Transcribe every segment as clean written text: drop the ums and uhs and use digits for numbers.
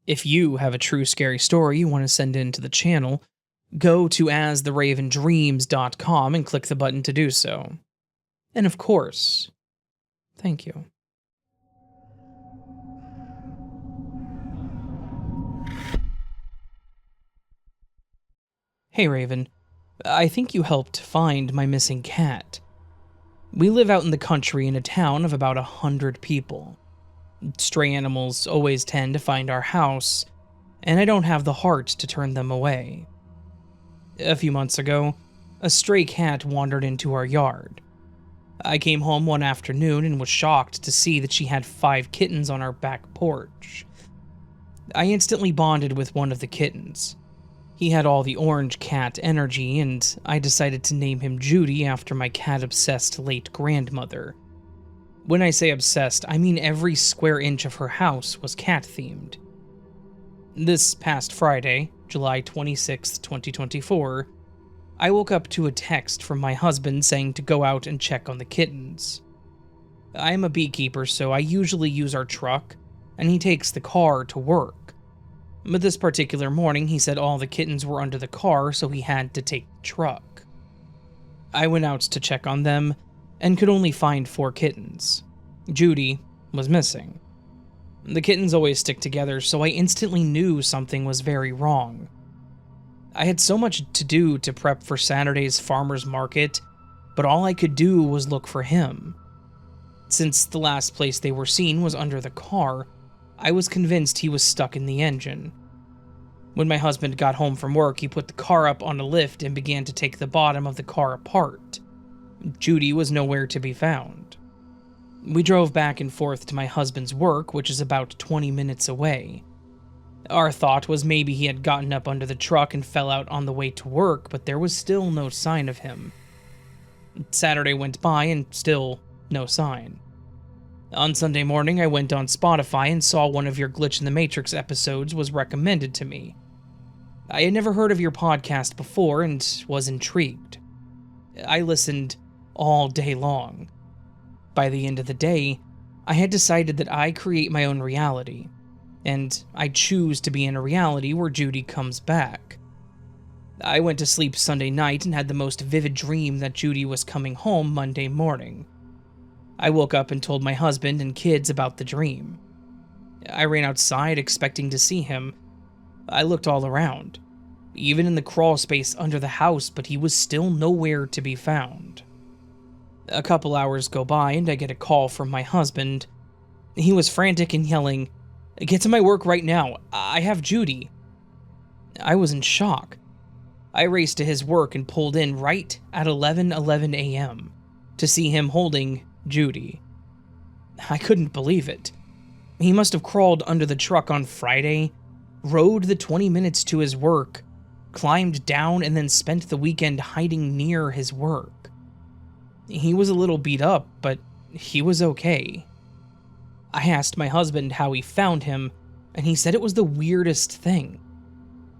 If you have a true scary story you want to send in to the channel, go to astheravendreams.com and click the button to do so. And of course, thank you. Hey Raven, I think you helped find my missing cat. We live out in the country in a town of about 100 people. Stray animals always tend to find our house, and I don't have the heart to turn them away. A few months ago, a stray cat wandered into our yard. I came home one afternoon and was shocked to see that she had 5 kittens on our back porch. I instantly bonded with one of the kittens. He had all the orange cat energy, and I decided to name him Judy after my cat-obsessed late grandmother. When I say obsessed, I mean every square inch of her house was cat-themed. This past Friday, July 26, 2024, I woke up to a text from my husband saying to go out and check on the kittens. I am a beekeeper, so I usually use our truck, and he takes the car to work. But this particular morning, he said all the kittens were under the car, so he had to take the truck. I went out to check on them, and could only find 4 kittens. Judy was missing. The kittens always stick together, so I instantly knew something was very wrong. I had so much to do to prep for Saturday's farmer's market, but all I could do was look for him. Since the last place they were seen was under the car, I was convinced he was stuck in the engine. When my husband got home from work, he put the car up on a lift and began to take the bottom of the car apart. Judy was nowhere to be found. We drove back and forth to my husband's work, which is about 20 minutes away. Our thought was maybe he had gotten up under the truck and fell out on the way to work, but there was still no sign of him. Saturday went by and still no sign. On Sunday morning, I went on Spotify and saw one of your Glitch in the Matrix episodes was recommended to me. I had never heard of your podcast before and was intrigued. I listened all day long. By the end of the day, I had decided that I create my own reality, and I choose to be in a reality where Judy comes back. I went to sleep Sunday night and had the most vivid dream that Judy was coming home Monday morning. I woke up and told my husband and kids about the dream. I ran outside expecting to see him. I looked all around, even in the crawl space under the house, but he was still nowhere to be found. A couple hours go by and I get a call from my husband. He was frantic and yelling, "Get to my work right now, I have Judy." I was in shock. I raced to his work and pulled in right at 11:11 a.m. to see him holding Judy. I couldn't believe it. He must have crawled under the truck on Friday, rode the 20 minutes to his work, climbed down, and then spent the weekend hiding near his work. He was a little beat up, but he was okay. I asked my husband how he found him, and he said it was the weirdest thing.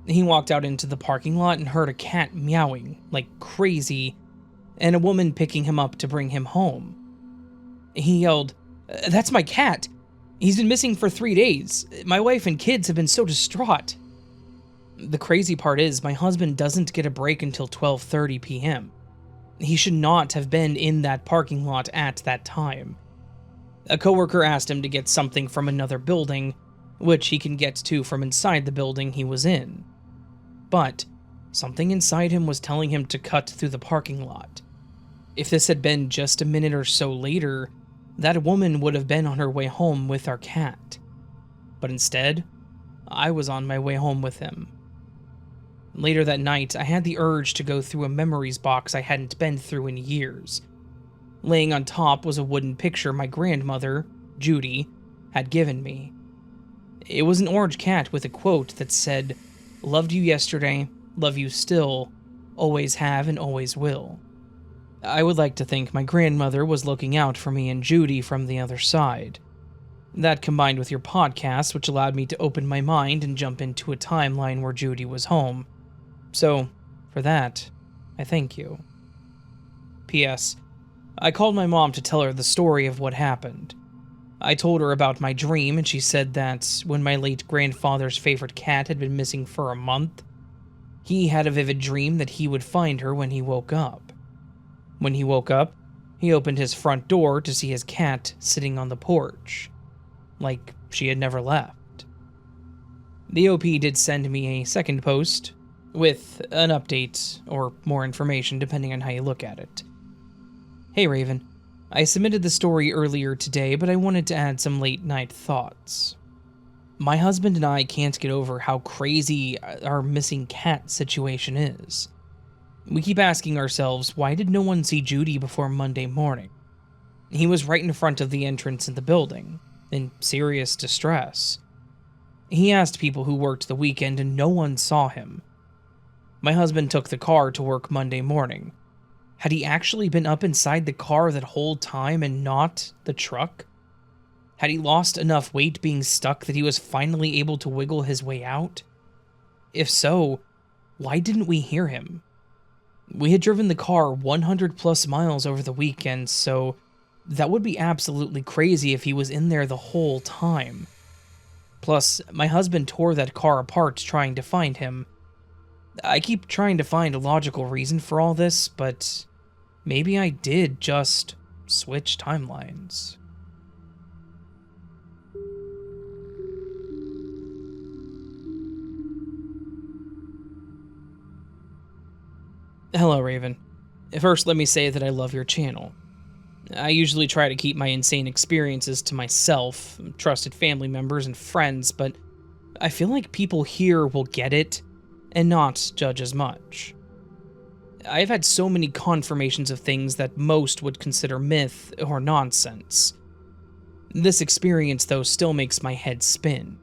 He walked out into the parking lot and heard a cat meowing like crazy, and a woman picking him up to bring him home. He yelled, "That's my cat! He's been missing for 3 days. My wife and kids have been so distraught." The crazy part is, my husband doesn't get a break until 12:30 p.m. He should not have been in that parking lot at that time. A coworker asked him to get something from another building, which he can get to from inside the building he was in. But something inside him was telling him to cut through the parking lot. If this had been just a minute or so later, that woman would have been on her way home with our cat. But instead, I was on my way home with him. Later that night, I had the urge to go through a memories box I hadn't been through in years. Laying on top was a wooden picture my grandmother, Judy, had given me. It was an orange cat with a quote that said, "Loved you yesterday, love you still, always have and always will." I would like to think my grandmother was looking out for me and Judy from the other side. That combined with your podcast, which allowed me to open my mind and jump into a timeline where Judy was home. So, for that, I thank you. P.S. I called my mom to tell her the story of what happened. I told her about my dream, and she said that when my late grandfather's favorite cat had been missing for a month, he had a vivid dream that he would find her when he woke up. When he woke up, he opened his front door to see his cat sitting on the porch, like she had never left. The OP did send me a second post with an update or more information depending on how you look at it. Hey Raven, I submitted the story earlier today, but I wanted to add some late night thoughts. My husband and I can't get over how crazy our missing cat situation is. We keep asking ourselves, why did no one see Judy before Monday morning? He was right in front of the entrance in the building, in serious distress. He asked people who worked the weekend and no one saw him. My husband took the car to work Monday morning. Had he actually been up inside the car that whole time and not the truck? Had he lost enough weight being stuck that he was finally able to wiggle his way out? If so, why didn't we hear him? We had driven the car 100 plus miles over the weekend, so that would be absolutely crazy if he was in there the whole time. Plus, my husband tore that car apart trying to find him. I keep trying to find a logical reason for all this, but maybe I did just switch timelines. Hello, Raven. First, let me say that I love your channel. I usually try to keep my insane experiences to myself, trusted family members, and friends, but I feel like people here will get it and not judge as much. I've had so many confirmations of things that most would consider myth or nonsense. This experience, though, still makes my head spin.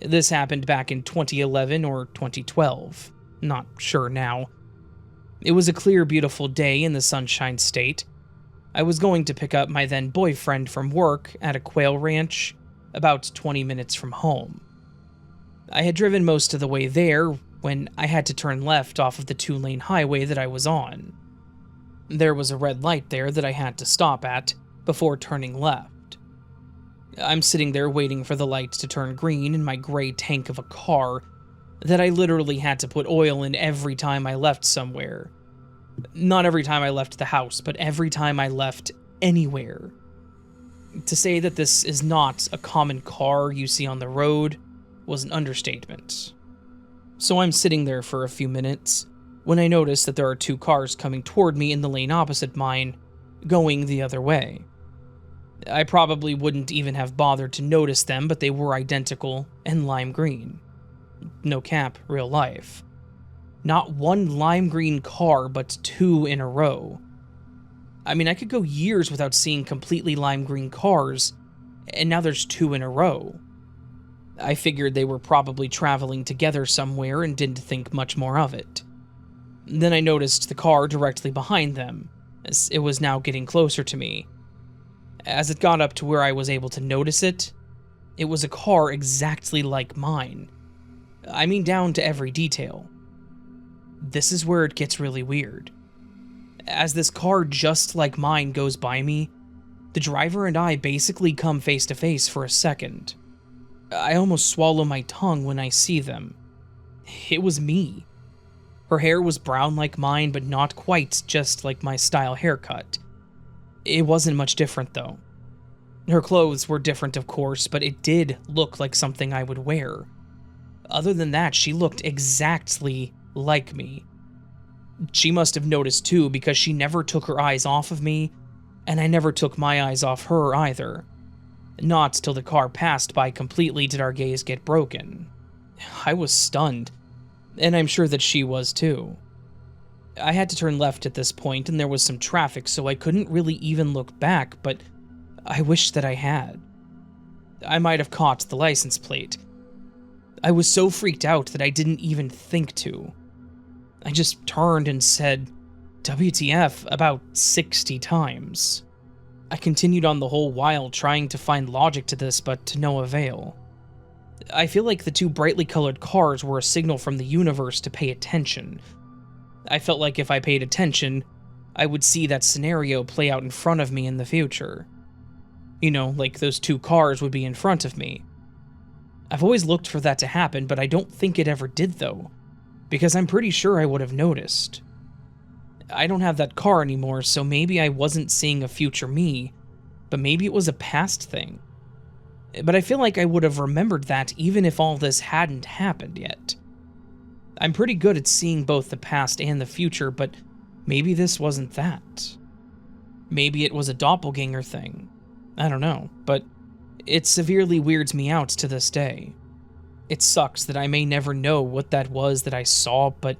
This happened back in 2011 or 2012. Not sure now. It was a clear, beautiful day in the Sunshine State. I was going to pick up my then boyfriend from work at a quail ranch, about 20 minutes from home. I had driven most of the way there when I had to turn left off of the 2-lane highway that I was on. There was a red light there that I had to stop at before turning left. I'm sitting there waiting for the light to turn green in my gray tank of a car that I literally had to put oil in every time I left somewhere. Not every time I left the house, but every time I left anywhere. To say that this is not a common car you see on the road was an understatement. So I'm sitting there for a few minutes when I notice that there are 2 cars coming toward me in the lane opposite mine, going the other way. I probably wouldn't even have bothered to notice them, but they were identical and lime green. No cap, real life. Not one lime green car, but 2 in a row. I mean, I could go years without seeing completely lime green cars, and now there's 2 in a row. I figured they were probably traveling together somewhere and didn't think much more of it. Then I noticed the car directly behind them, as it was now getting closer to me. As it got up to where I was able to notice it, it was a car exactly like mine. I mean, down to every detail. This is where it gets really weird. As this car just like mine goes by me, the driver and I basically come face to face for a second. I almost swallow my tongue when I see them. It was me. Her hair was brown like mine, but not quite just like my style haircut. It wasn't much different, though. Her clothes were different, of course, but it did look like something I would wear. Other than that, she looked exactly like me. She must have noticed too, because she never took her eyes off of me, and I never took my eyes off her either. Not till the car passed by completely did our gaze get broken. I was stunned, and I'm sure that she was too. I had to turn left at this point, and there was some traffic, so I couldn't really even look back, but I wish that I had. I might have caught the license plate. I was so freaked out that I didn't even think to. I just turned and said, WTF, about 60 times. I continued on the whole while trying to find logic to this, but to no avail. I feel like the 2 brightly colored cars were a signal from the universe to pay attention. I felt like if I paid attention, I would see that scenario play out in front of me in the future. Like those two cars would be in front of me. I've always looked for that to happen, but I don't think it ever did though, because I'm pretty sure I would have noticed. I don't have that car anymore, so maybe I wasn't seeing a future me, but maybe it was a past thing. But I feel like I would have remembered that even if all this hadn't happened yet. I'm pretty good at seeing both the past and the future, but maybe this wasn't that. Maybe it was a doppelganger thing. I don't know, but it severely weirds me out to this day. It sucks that I may never know what that was that I saw, but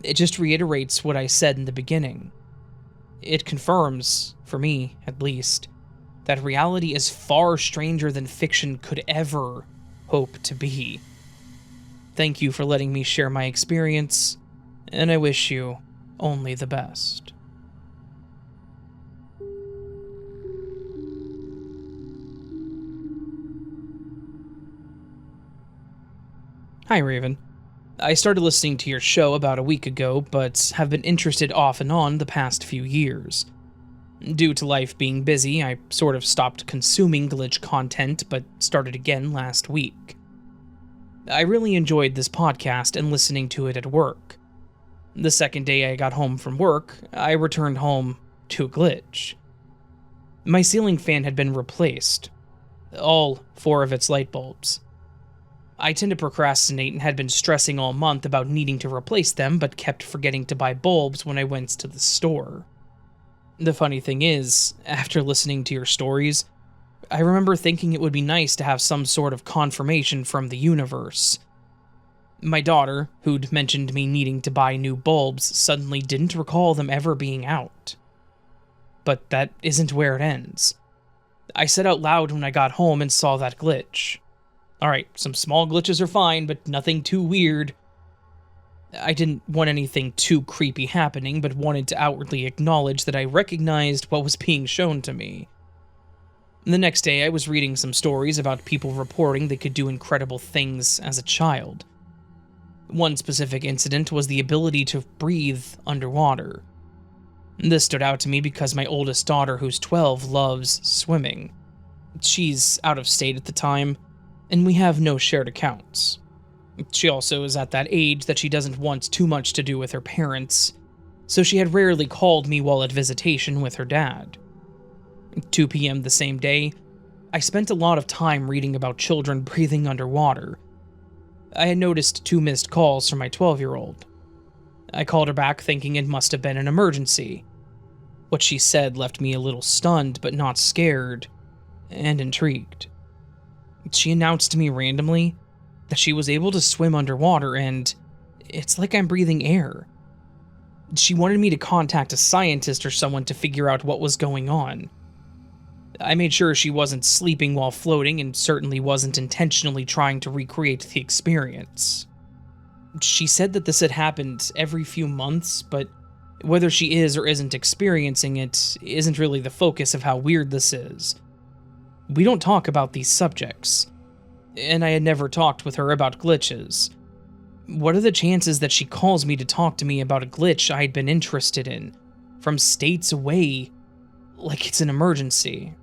it just reiterates what I said in the beginning. It confirms, for me at least, that reality is far stranger than fiction could ever hope to be. Thank you for letting me share my experience, and I wish you only the best. Hi, Raven. I started listening to your show about a week ago, but have been interested off and on the past few years. Due to life being busy, I sort of stopped consuming glitch content, but started again last week. I really enjoyed this podcast and listening to it at work. The second day I got home from work, I returned home to a glitch. My ceiling fan had been replaced, all 4 of its light bulbs. I tend to procrastinate and had been stressing all month about needing to replace them, but kept forgetting to buy bulbs when I went to the store. The funny thing is, after listening to your stories, I remember thinking it would be nice to have some sort of confirmation from the universe. My daughter, who'd mentioned me needing to buy new bulbs, suddenly didn't recall them ever being out. But that isn't where it ends. I said out loud when I got home and saw that glitch. Alright, some small glitches are fine, but nothing too weird. I didn't want anything too creepy happening, but wanted to outwardly acknowledge that I recognized what was being shown to me. The next day, I was reading some stories about people reporting they could do incredible things as a child. One specific incident was the ability to breathe underwater. This stood out to me because my oldest daughter, who's 12, loves swimming. She's out of state at the time, and we have no shared accounts. She also is at that age that she doesn't want too much to do with her parents, so she had rarely called me while at visitation with her dad. 2 p.m. the same day, I spent a lot of time reading about children breathing underwater. I had noticed 2 missed calls from my 12-year-old. I called her back thinking it must have been an emergency. What she said left me a little stunned but not scared, and intrigued. She announced to me randomly that she was able to swim underwater, and it's like I'm breathing air. She wanted me to contact a scientist or someone to figure out what was going on. I made sure she wasn't sleeping while floating and certainly wasn't intentionally trying to recreate the experience. She said that this had happened every few months, but whether she is or isn't experiencing it isn't really the focus of how weird this is. We don't talk about these subjects, and I had never talked with her about glitches. What are the chances that she calls me to talk to me about a glitch I'd been interested in, from states away, like it's an emergency?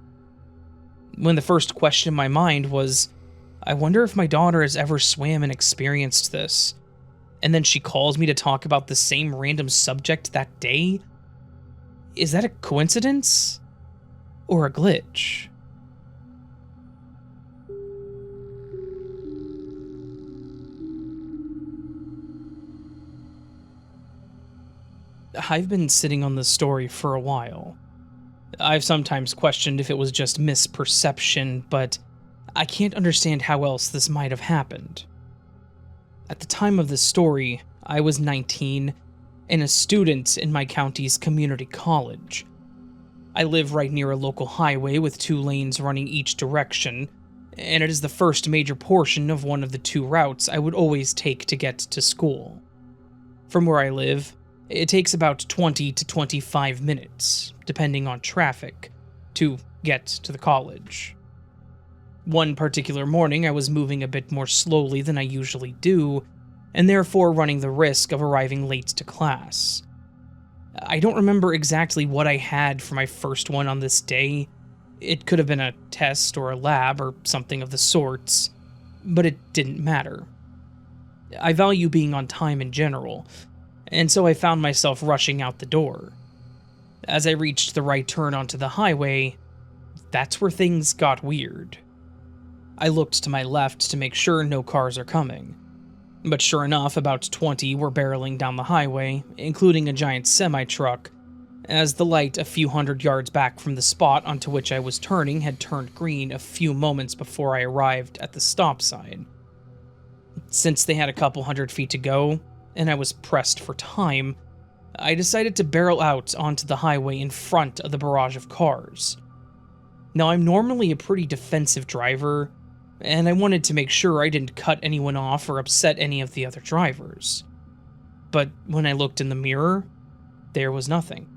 When the first question in my mind was, I wonder if my daughter has ever swam and experienced this, and then she calls me to talk about the same random subject that day? Is that a coincidence? Or a glitch? I've been sitting on this story for a while. I've sometimes questioned if it was just misperception, but I can't understand how else this might have happened. At the time of this story, I was 19 and a student in my county's community college. I live right near a local highway with 2 lanes running each direction, and it is the first major portion of one of the 2 routes I would always take to get to school. From where I live, it takes about 20 to 25 minutes, depending on traffic, to get to the college. One particular morning, I was moving a bit more slowly than I usually do, and therefore running the risk of arriving late to class. I don't remember exactly what I had for my first one on this day. It could have been a test or a lab or something of the sorts, but it didn't matter. I value being on time in general, and so I found myself rushing out the door. As I reached the right turn onto the highway, that's where things got weird. I looked to my left to make sure no cars are coming, but sure enough, about 20 were barreling down the highway, including a giant semi-truck, as the light a few hundred yards back from the spot onto which I was turning had turned green a few moments before I arrived at the stop sign. Since they had a couple hundred feet to go, and I was pressed for time, I decided to barrel out onto the highway in front of the barrage of cars. Now, I'm normally a pretty defensive driver, and I wanted to make sure I didn't cut anyone off or upset any of the other drivers. But when I looked in the mirror, there was nothing.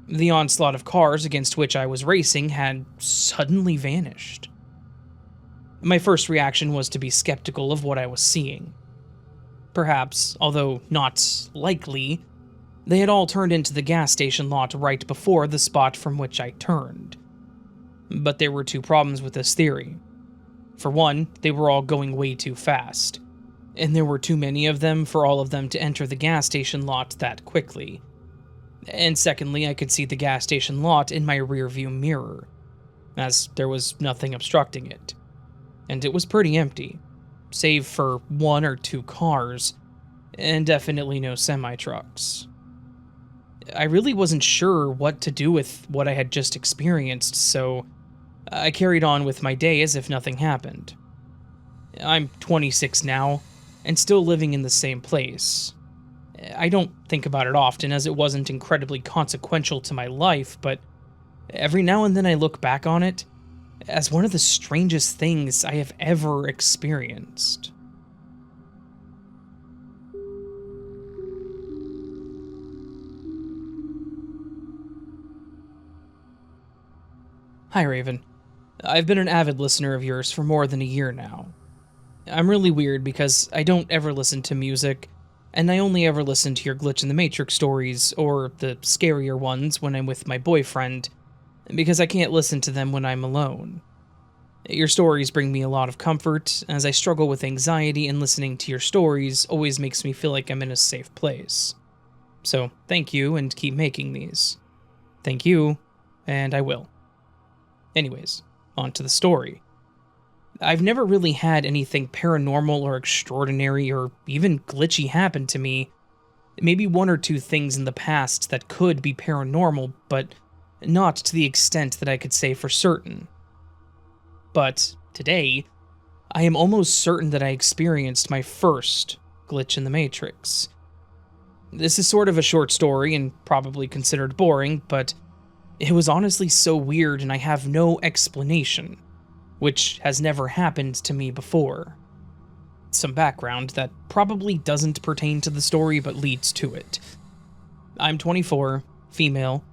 The onslaught of cars against which I was racing had suddenly vanished. My first reaction was to be skeptical of what I was seeing. Perhaps, although not likely, they had all turned into the gas station lot right before the spot from which I turned. But there were two problems with this theory. For one, they were all going way too fast, and there were too many of them for all of them to enter the gas station lot that quickly. And secondly, I could see the gas station lot in my rearview mirror, as there was nothing obstructing it. And it was pretty empty, save for one or two cars, and definitely no semi-trucks. I really wasn't sure what to do with what I had just experienced, so I carried on with my day as if nothing happened. I'm 26 now, and still living in the same place. I don't think about it often, as it wasn't incredibly consequential to my life, but every now and then I look back on it as one of the strangest things I have ever experienced. Hi, Raven. I've been an avid listener of yours for more than a year now. I'm really weird because I don't ever listen to music, and I only ever listen to your Glitch in the Matrix stories, or the scarier ones when I'm with my boyfriend, because I can't listen to them when I'm alone. Your stories bring me a lot of comfort, as I struggle with anxiety, and listening to your stories always makes me feel like I'm in a safe place. So, thank you, and keep making these. Thank you, and I will. Anyways, on to the story. I've never really had anything paranormal or extraordinary or even glitchy happen to me. Maybe one or two things in the past that could be paranormal, but not to the extent that I could say for certain. But today, I am almost certain that I experienced my first glitch in the Matrix. This is sort of a short story and probably considered boring, but it was honestly so weird and I have no explanation, which has never happened to me before. Some background that probably doesn't pertain to the story but leads to it. I'm 24, female.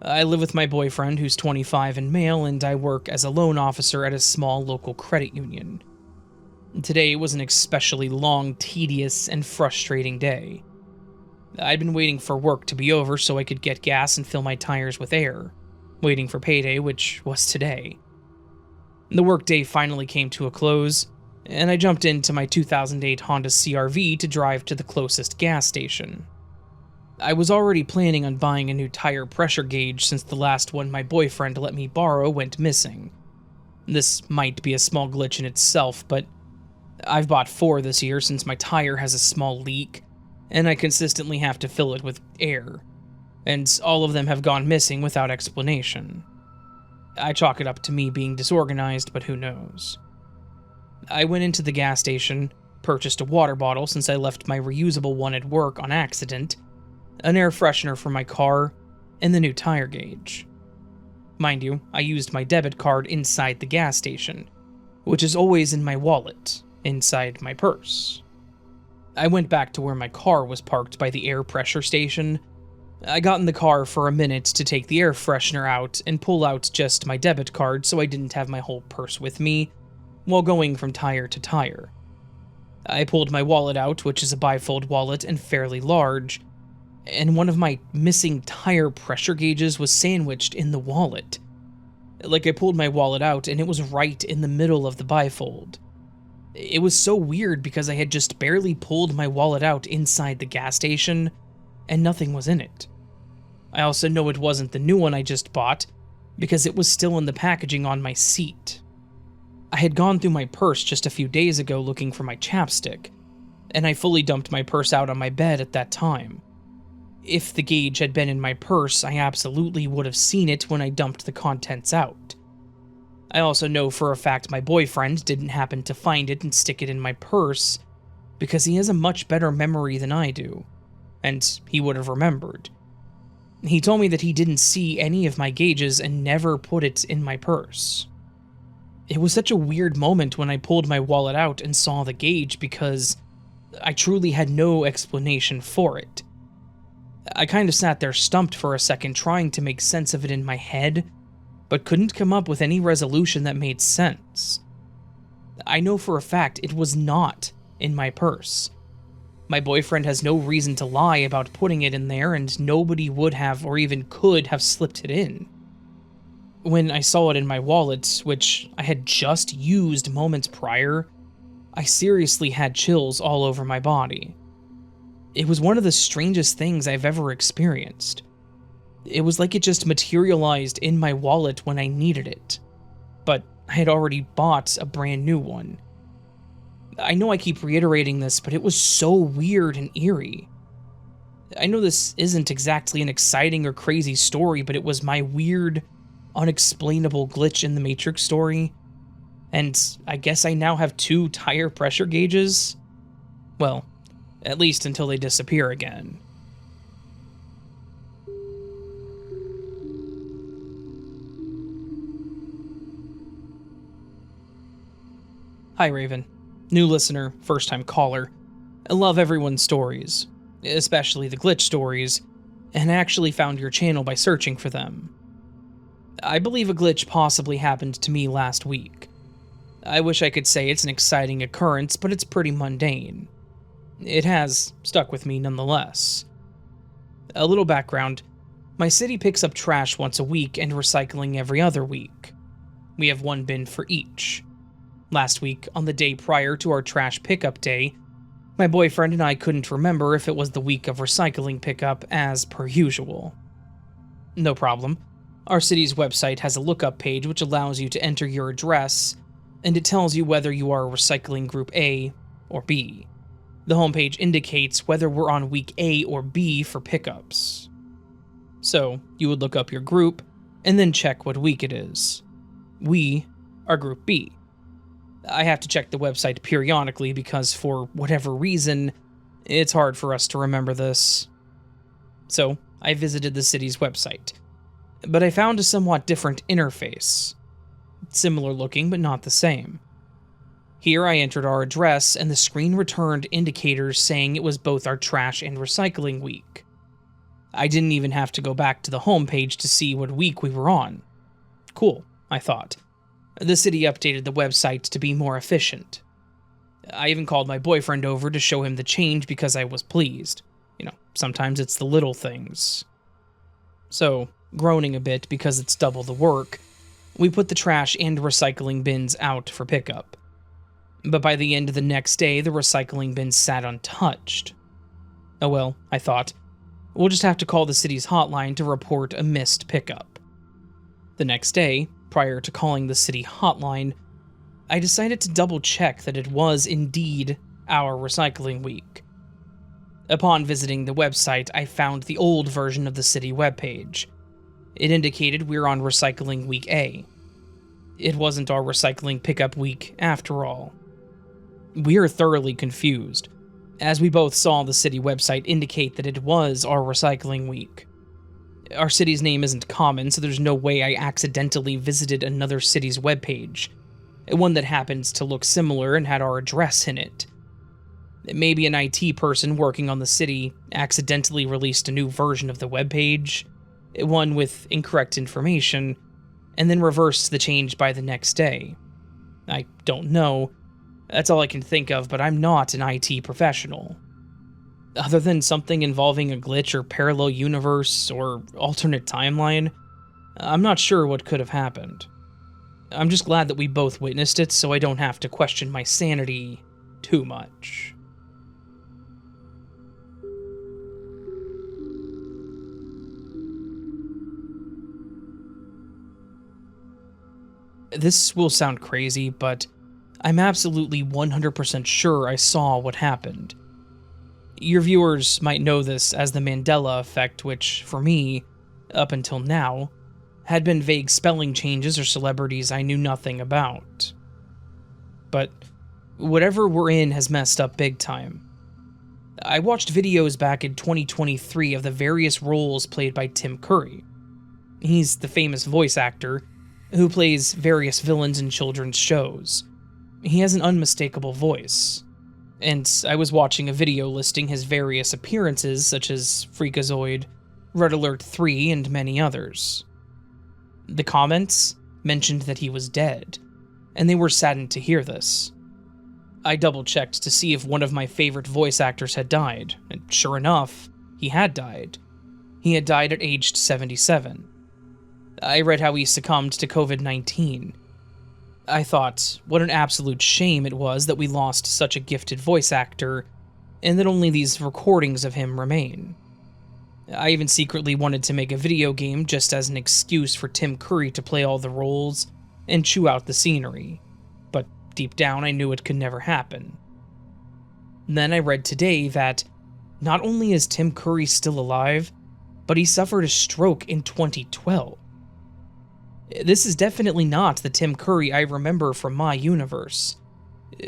I live with my boyfriend who's 25 and male, and I work as a loan officer at a small local credit union. Today was an especially long, tedious, and frustrating day. I'd been waiting for work to be over so I could get gas and fill my tires with air, waiting for payday, which was today. The workday finally came to a close, and I jumped into my 2008 Honda CR-V to drive to the closest gas station. I was already planning on buying a new tire pressure gauge since the last one my boyfriend let me borrow went missing. This might be a small glitch in itself, but I've bought 4 this year since my tire has a small leak, and I consistently have to fill it with air, and all of them have gone missing without explanation. I chalk it up to me being disorganized, but who knows. I went into the gas station, purchased a water bottle since I left my reusable one at work on accident, an air freshener for my car, and the new tire gauge. Mind you, I used my debit card inside the gas station, which is always in my wallet, inside my purse. I went back to where my car was parked by the air pressure station. I got in the car for a minute to take the air freshener out and pull out just my debit card so I didn't have my whole purse with me while going from tire to tire. I pulled my wallet out, which is a bifold wallet and fairly large, and one of my missing tire pressure gauges was sandwiched in the wallet. Like I pulled my wallet out and it was right in the middle of the bifold. It was so weird because I had just barely pulled my wallet out inside the gas station and nothing was in it. I also know it wasn't the new one I just bought because it was still in the packaging on my seat. I had gone through my purse just a few days ago looking for my chapstick, and I fully dumped my purse out on my bed at that time. If the gauge had been in my purse, I absolutely would have seen it when I dumped the contents out. I also know for a fact my boyfriend didn't happen to find it and stick it in my purse because he has a much better memory than I do, and he would have remembered. He told me that he didn't see any of my gauges and never put it in my purse. It was such a weird moment when I pulled my wallet out and saw the gauge because I truly had no explanation for it. I kind of sat there stumped for a second trying to make sense of it in my head, but couldn't come up with any resolution that made sense. I know for a fact it was not in my purse. My boyfriend has no reason to lie about putting it in there, and nobody would have or even could have slipped it in. When I saw it in my wallet, which I had just used moments prior, I seriously had chills all over my body. It was one of the strangest things I've ever experienced. It was like it just materialized in my wallet when I needed it, but I had already bought a brand new one. I know I keep reiterating this, but it was so weird and eerie. I know this isn't exactly an exciting or crazy story, but it was my weird, unexplainable glitch in the Matrix story, and I guess I now have 2 tire pressure gauges? Well, at least until they disappear again. Hi Raven. New listener, first time caller. I love everyone's stories, especially the glitch stories, and I actually found your channel by searching for them. I believe a glitch possibly happened to me last week. I wish I could say it's an exciting occurrence, but it's pretty mundane. It has stuck with me nonetheless. A little background. My city picks up trash once a week and recycling every other week. We have 1 bin for each. Last week, on the day prior to our trash pickup day, my boyfriend and I couldn't remember if it was the week of recycling pickup as per usual. No problem. Our city's website has a lookup page which allows you to enter your address, and it tells you whether you are recycling group A or B. The homepage indicates whether we're on week A or B for pickups. So, you would look up your group, and then check what week it is. We are group B. I have to check the website periodically because for whatever reason, it's hard for us to remember this. So, I visited the city's website. But I found a somewhat different interface. Similar looking, but not the same. Here I entered our address, and the screen returned indicators saying it was both our trash and recycling week. I didn't even have to go back to the homepage to see what week we were on. Cool, I thought. The city updated the website to be more efficient. I even called my boyfriend over to show him the change because I was pleased. Sometimes it's the little things. So, groaning a bit because it's double the work, we put the trash and recycling bins out for pickup. But by the end of the next day, the recycling bins sat untouched. Oh well, I thought. We'll just have to call the city's hotline to report a missed pickup. The next day, prior to calling the city hotline, I decided to double-check that it was indeed our recycling week. Upon visiting the website, I found the old version of the city webpage. It indicated we're on recycling week A. It wasn't our recycling pickup week after all. We're thoroughly confused, as we both saw the city website indicate that it was our recycling week. Our city's name isn't common, so there's no way I accidentally visited another city's webpage, one that happens to look similar and had our address in it. Maybe an IT person working on the city accidentally released a new version of the webpage, one with incorrect information, and then reversed the change by the next day. I don't know. That's all I can think of, but I'm not an IT professional. Other than something involving a glitch or parallel universe or alternate timeline, I'm not sure what could have happened. I'm just glad that we both witnessed it so I don't have to question my sanity too much. This will sound crazy, but I'm absolutely 100% sure I saw what happened. Your viewers might know this as the Mandela effect, which, for me, up until now, had been vague spelling changes or celebrities I knew nothing about. But whatever we're in has messed up big time. I watched videos back in 2023 of the various roles played by Tim Curry. He's the famous voice actor who plays various villains in children's shows. He has an unmistakable voice. And I was watching a video listing his various appearances, such as Freakazoid, Red Alert 3, and many others. The comments mentioned that he was dead, and they were saddened to hear this. I double-checked to see if one of my favorite voice actors had died, and sure enough, he had died. He had died at age 77. I read how he succumbed to COVID-19. I thought, what an absolute shame it was that we lost such a gifted voice actor, and that only these recordings of him remain. I even secretly wanted to make a video game just as an excuse for Tim Curry to play all the roles and chew out the scenery, but deep down I knew it could never happen. Then I read today that not only is Tim Curry still alive, but he suffered a stroke in 2012. This is definitely not the Tim Curry I remember from my universe,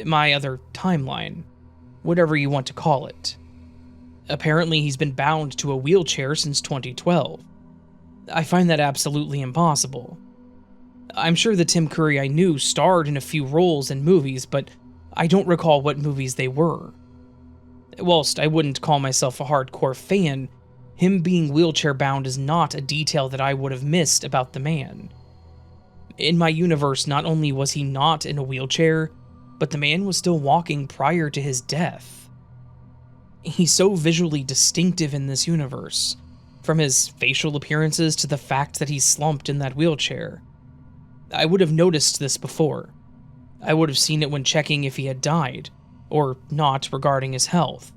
my other timeline, whatever you want to call it. Apparently he's been bound to a wheelchair since 2012. I find that absolutely impossible. I'm sure the Tim Curry I knew starred in a few roles in movies, but I don't recall what movies they were. Whilst I wouldn't call myself a hardcore fan, him being wheelchair-bound is not a detail that I would have missed about the man. In my universe, not only was he not in a wheelchair, but the man was still walking prior to his death. He's so visually distinctive in this universe, from his facial appearances to the fact that he's slumped in that wheelchair. I would have noticed this before. I would have seen it when checking if he had died, or not regarding his health.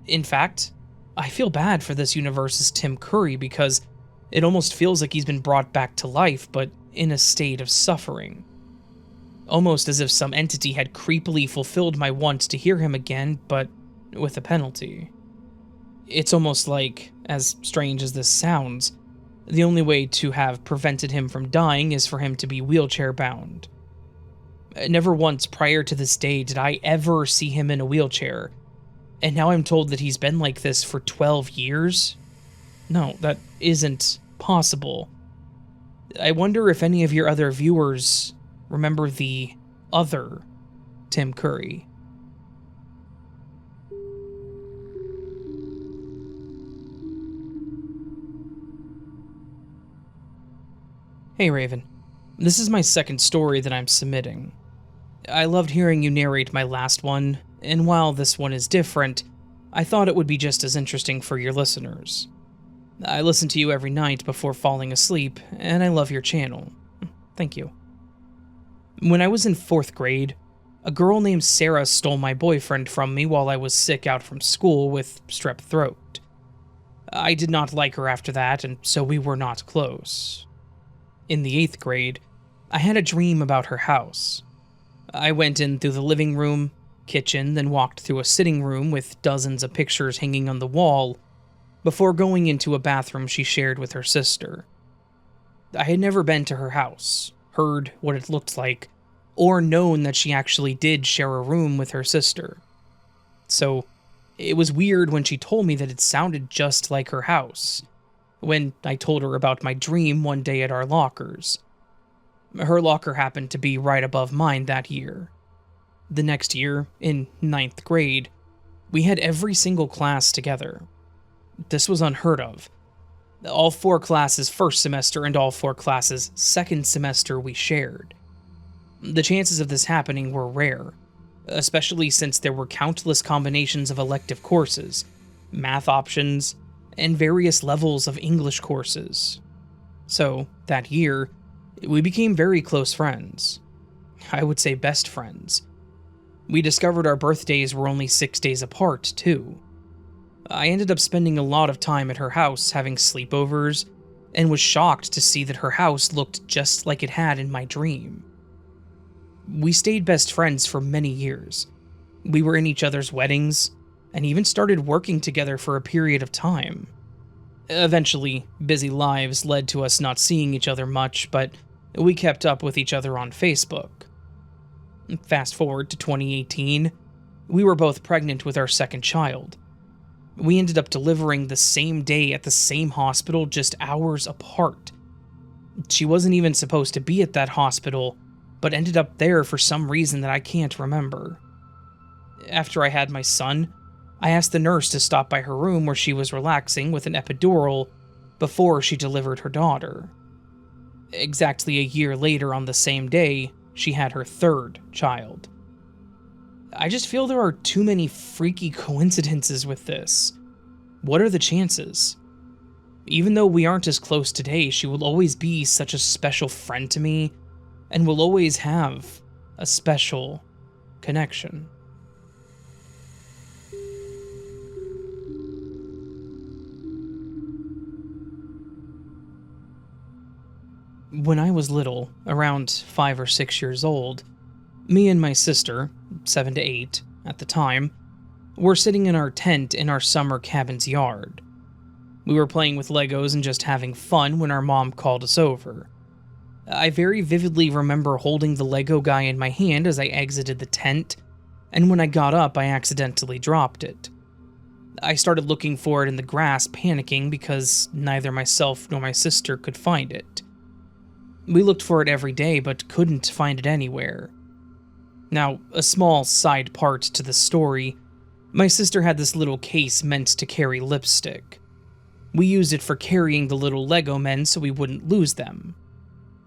In fact, I feel bad for this universe's Tim Curry because it almost feels like he's been brought back to life, but in a state of suffering. Almost as if some entity had creepily fulfilled my want to hear him again, but with a penalty. It's almost like, as strange as this sounds, the only way to have prevented him from dying is for him to be wheelchair-bound. Never once prior to this day did I ever see him in a wheelchair, and now I'm told that he's been like this for 12 years? No, that isn't possible. I wonder if any of your other viewers remember the other Tim Curry. Hey Raven, this is my second story that I'm submitting. I loved hearing you narrate my last one, and while this one is different, I thought it would be just as interesting for your listeners. I listen to you every night before falling asleep, and I love your channel. Thank you. When I was in 4th grade, a girl named Sarah stole my boyfriend from me while I was sick out from school with strep throat. I did not like her after that, and so we were not close. In the 8th grade, I had a dream about her house. I went in through the living room, kitchen, then walked through a sitting room with dozens of pictures hanging on the wall, before going into a bathroom she shared with her sister. I had never been to her house, heard what it looked like, or known that she actually did share a room with her sister. So, it was weird when she told me that it sounded just like her house, when I told her about my dream one day at our lockers. Her locker happened to be right above mine that year. The next year, in 9th grade, we had every single class together. This was unheard of. All 4 classes first semester and all 4 classes second semester we shared. The chances of this happening were rare, especially since there were countless combinations of elective courses, math options, and various levels of English courses. So, that year, We became very close friends. I would say best friends. We discovered our birthdays were only 6 days apart, too. I ended up spending a lot of time at her house having sleepovers, and was shocked to see that her house looked just like it had in my dream. We stayed best friends for many years. We were in each other's weddings, and even started working together for a period of time. Eventually, busy lives led to us not seeing each other much, but we kept up with each other on Facebook. Fast forward to 2018, we were both pregnant with our second child. We ended up delivering the same day at the same hospital, just hours apart. She wasn't even supposed to be at that hospital, but ended up there for some reason that I can't remember. After I had my son, I asked the nurse to stop by her room where she was relaxing with an epidural before she delivered her daughter. Exactly a year later on the same day, she had her third child. I just feel there are too many freaky coincidences with this. What are the chances? Even though we aren't as close today, she will always be such a special friend to me, and will always have a special connection. When I was little, around 5 or 6 years old, me and my sister, 7 to 8 at the time, were sitting in our tent in our summer cabin's yard. We were playing with Legos and just having fun when our mom called us over. I very vividly remember holding the Lego guy in my hand as I exited the tent, and when I got up, I accidentally dropped it. I started looking for it in the grass, panicking because neither myself nor my sister could find it. We looked for it every day, but couldn't find it anywhere. Now, a small side part to the story, my sister had this little case meant to carry lipstick. We used it for carrying the little Lego men so we wouldn't lose them.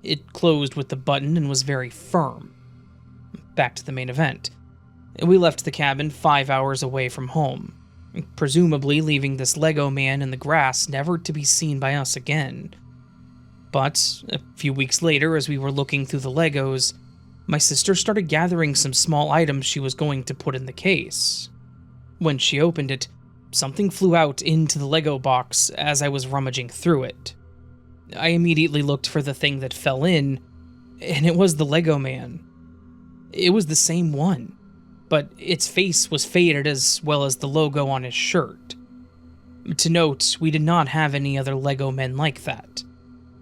It closed with the button and was very firm. Back to the main event. We left the cabin 5 hours away from home, presumably leaving this Lego man in the grass never to be seen by us again. But a few weeks later, as we were looking through the Legos, my sister started gathering some small items she was going to put in the case. When she opened it, something flew out into the Lego box as I was rummaging through it. I immediately looked for the thing that fell in, and it was the Lego man. It was the same one, but its face was faded as well as the logo on his shirt. To note, we did not have any other Lego men like that.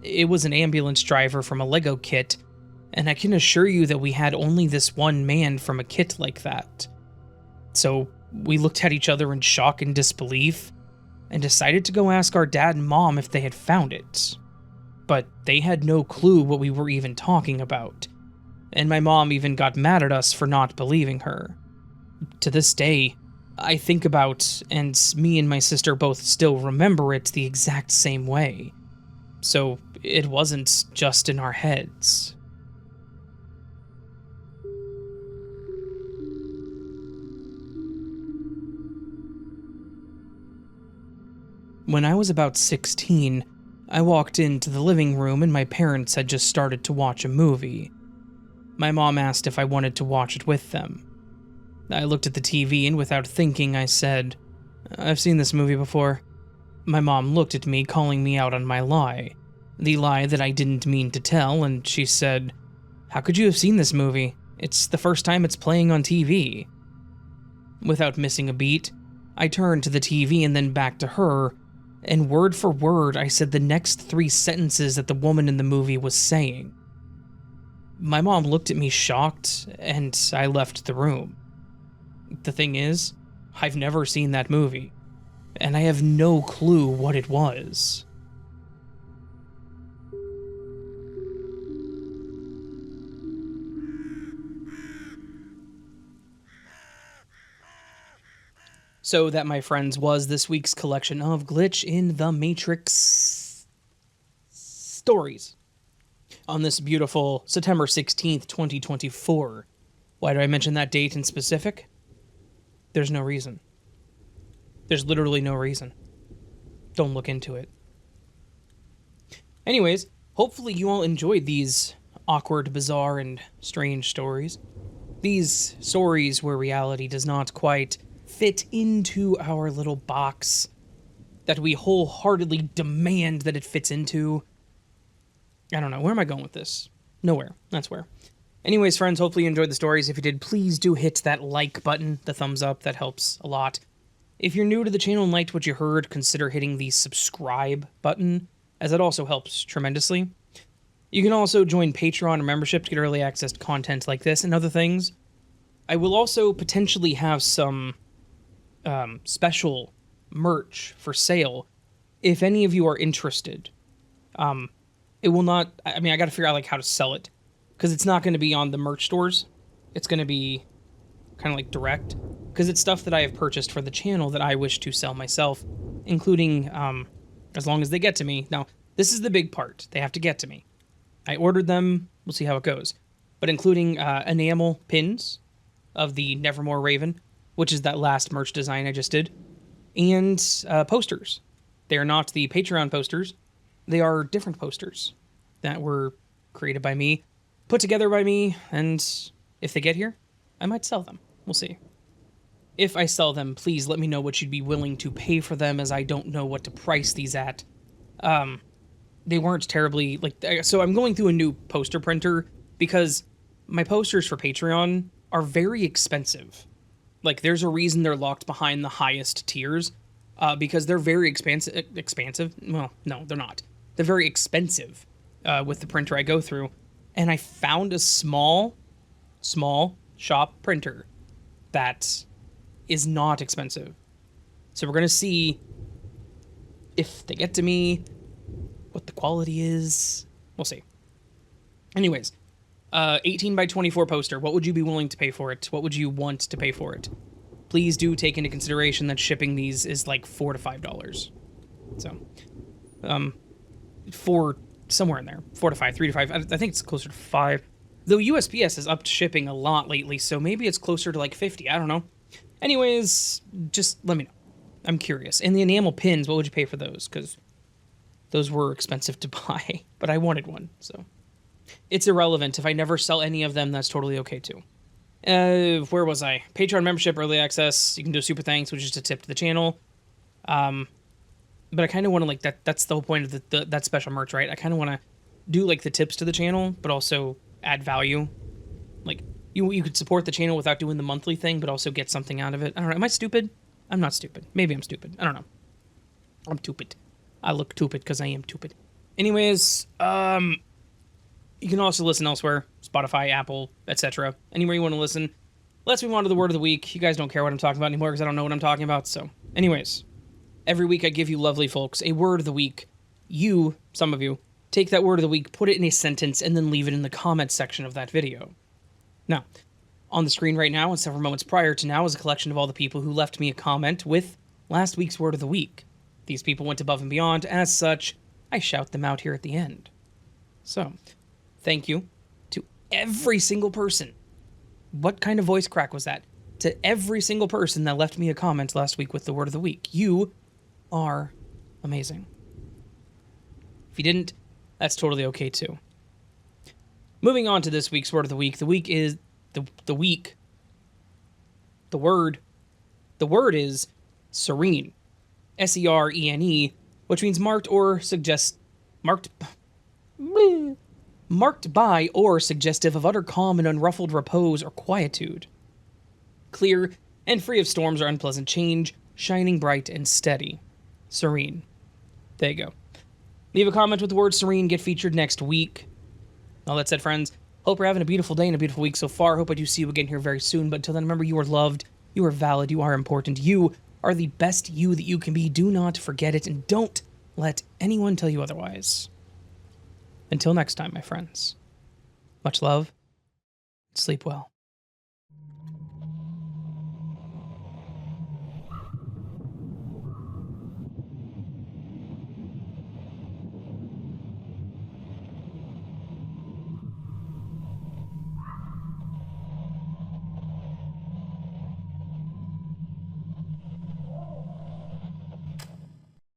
It was an ambulance driver from a Lego kit, and I can assure you that we had only this one man from a kit like that. So we looked at each other in shock and disbelief, and decided to go ask our dad and mom if they had found it. But they had no clue what we were even talking about, and my mom even got mad at us for not believing her. To this day, I think about, and me and my sister both still remember it the exact same way. So it wasn't just in our heads. When I was about 16, I walked into the living room and my parents had just started to watch a movie. My mom asked if I wanted to watch it with them. I looked at the TV and without thinking I said, "I've seen this movie before." My mom looked at me, calling me out on my lie. The lie that I didn't mean to tell, and she said, "How could you have seen this movie? It's the first time it's playing on TV." Without missing a beat, I turned to the TV and then back to her, and word for word I said the next 3 sentences that the woman in the movie was saying. My mom looked at me shocked, and I left the room. The thing is, I've never seen that movie, and I have no clue what it was. So that, my friends, was this week's collection of Glitch in the Matrix stories on this beautiful September 16th, 2024. Why do I mention that date in specific? There's no reason. There's literally no reason. Don't look into it. Anyways, hopefully you all enjoyed these awkward, bizarre, and strange stories. These stories where reality does not quite fit into our little box that we wholeheartedly demand that it fits into. I don't know. Where am I going with this? Nowhere. That's where. Anyways, friends, hopefully you enjoyed the stories. If you did, please do hit that like button, the thumbs up. That helps a lot. If you're new to the channel and liked what you heard, consider hitting the subscribe button, as that also helps tremendously. You can also join Patreon or membership to get early access to content like this and other things. I will also potentially have some special merch for sale if any of you are interested. It will not... I mean, I gotta figure out, like, how to sell it, because it's not going to be on the merch stores. It's going to be kind of like direct, because it's stuff that I have purchased for the channel that I wish to sell myself, including, as long as they get to me. Now, this is the big part. They have to get to me. I ordered them. We'll see how it goes. But including enamel pins of the Nevermore Raven, which is that last merch design I just did, and posters. They are not the Patreon posters. They are different posters that were created by me, put together by me, and if they get here, I might sell them. We'll see. If I sell them, please let me know what you'd be willing to pay for them, as I don't know what to price these at. They weren't terribly, like, so I'm going through a new poster printer, because my posters for Patreon are very expensive. Like, there's a reason they're locked behind the highest tiers, because they're very expansive. Well, no, they're not. They're very expensive with the printer I go through. And I found a small shop printer that is not expensive. So we're going to see if they get to me, what the quality is. We'll see. Anyways, 18 by 24 poster. What would you be willing to pay for it? What would you want to pay for it? Please do take into consideration that shipping these is like $4 to $5. So, for somewhere in there, 4 to 5, 3 to 5. I think it's closer to 5. Though USPS has upped shipping a lot lately, so maybe it's closer to like 50. I don't know. Anyways, just let me know. I'm curious. And the enamel pins, what would you pay for those? Because those were expensive to buy, but I wanted one, so. It's irrelevant. If I never sell any of them, that's totally okay too. Where was I? Patreon membership, early access. You can do a super thanks, which is a tip to the channel. But I kind of want to, like, that's the whole point of that special merch, right? I kind of want to do, like, the tips to the channel, but also add value. Like, you could support the channel without doing the monthly thing, but also get something out of it. I don't know. Am I stupid? I'm not stupid. Maybe I'm stupid. I don't know. I'm stupid. I look stupid because I am stupid. Anyways, you can also listen elsewhere. Spotify, Apple, etc. Anywhere you want to listen. Let's move on to the word of the week. You guys don't care what I'm talking about anymore because I don't know what I'm talking about. So, anyways, every week I give you lovely folks a word of the week. You, some of you, take that word of the week, put it in a sentence, and then leave it in the comments section of that video. Now, on the screen right now and several moments prior to now is a collection of all the people who left me a comment with last week's word of the week. These people went above and beyond. As such, I shout them out here at the end. So, thank you to every single person. What kind of voice crack was that? To every single person that left me a comment last week with the word of the week. You are amazing. If you didn't, that's totally okay too. Moving on to this week's word of the week. The week is the week. The word is serene. S-E-R-E-N-E, which means marked by or suggestive of utter calm and unruffled repose or quietude. Clear and free of storms or unpleasant change, shining bright and steady. Serene. There you go. Leave a comment with the word serene, get featured next week. All that said, friends, hope you're having a beautiful day and a beautiful week so far. Hope I do see you again here very soon, but until then, remember, you are loved, you are valid, you are important, you are the best you that you can be. Do not forget it, and don't let anyone tell you otherwise. Until next time, my friends. Much love. Sleep well.